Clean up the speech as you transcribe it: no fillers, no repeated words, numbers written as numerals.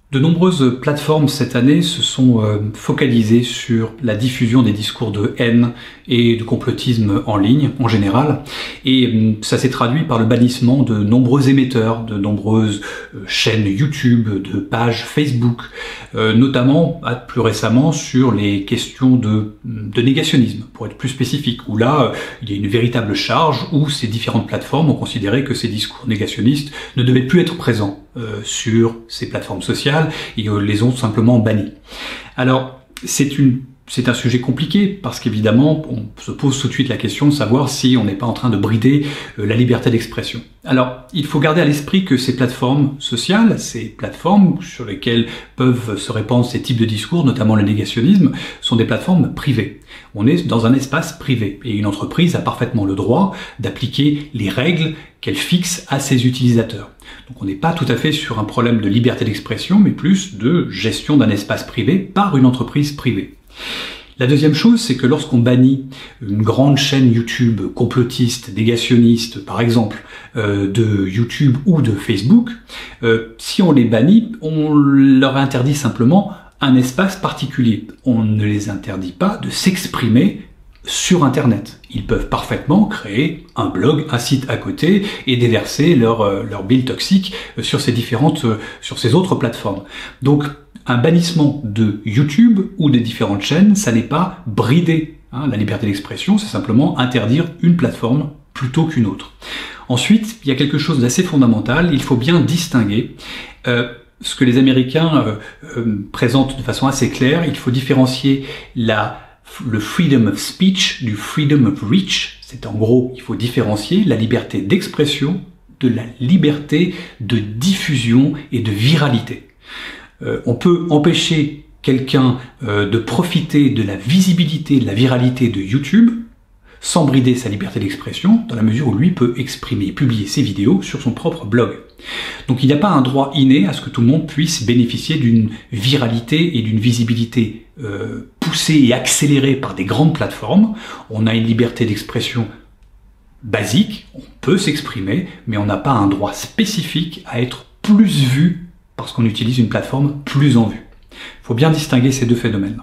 De nombreuses plateformes cette année se sont focalisées sur la diffusion des discours de haine et de complotisme en ligne en général, et ça s'est traduit par le bannissement de nombreux émetteurs, de nombreuses chaînes YouTube, de pages Facebook, notamment plus récemment sur les questions de négationnisme, pour être plus spécifique, où là il y a une véritable charge où ces différentes plateformes ont considéré que ces discours négationnistes ne devaient plus être présents sur ces plateformes sociales et les ont simplement bannis. Alors, c'est un sujet compliqué parce qu'évidemment, on se pose tout de suite la question de savoir si on n'est pas en train de brider la liberté d'expression. Alors, il faut garder à l'esprit que ces plateformes sociales, ces plateformes sur lesquelles peuvent se répandre ces types de discours, notamment le négationnisme, sont des plateformes privées. On est dans un espace privé et une entreprise a parfaitement le droit d'appliquer les règles qu'elle fixe à ses utilisateurs. Donc on n'est pas tout à fait sur un problème de liberté d'expression, mais plus de gestion d'un espace privé par une entreprise privée. La deuxième chose, c'est que lorsqu'on bannit une grande chaîne YouTube complotiste, négationniste, par exemple, de YouTube ou de Facebook, si on les bannit, on leur interdit simplement un espace particulier. On ne les interdit pas de s'exprimer sur Internet. Ils peuvent parfaitement créer un blog, un site à côté et déverser leur bile toxique sur ces autres plateformes. Donc, un bannissement de YouTube ou des différentes chaînes, ça n'est pas brider la liberté d'expression, c'est simplement interdire une plateforme plutôt qu'une autre. Ensuite, il y a quelque chose d'assez fondamental, il faut bien distinguer ce que les Américains présentent de façon assez claire, il faut différencier le freedom of speech du freedom of reach. C'est en gros, il faut différencier la liberté d'expression de la liberté de diffusion et de viralité. On peut empêcher quelqu'un de profiter de la visibilité, de la viralité de YouTube sans brider sa liberté d'expression, dans la mesure où lui peut exprimer, publier ses vidéos sur son propre blog. Donc il n'y a pas un droit inné à ce que tout le monde puisse bénéficier d'une viralité et d'une visibilité poussée et accélérée par des grandes plateformes. On a une liberté d'expression basique, on peut s'exprimer, mais on n'a pas un droit spécifique à être plus vu parce qu'on utilise une plateforme plus en vue. Il faut bien distinguer ces deux phénomènes.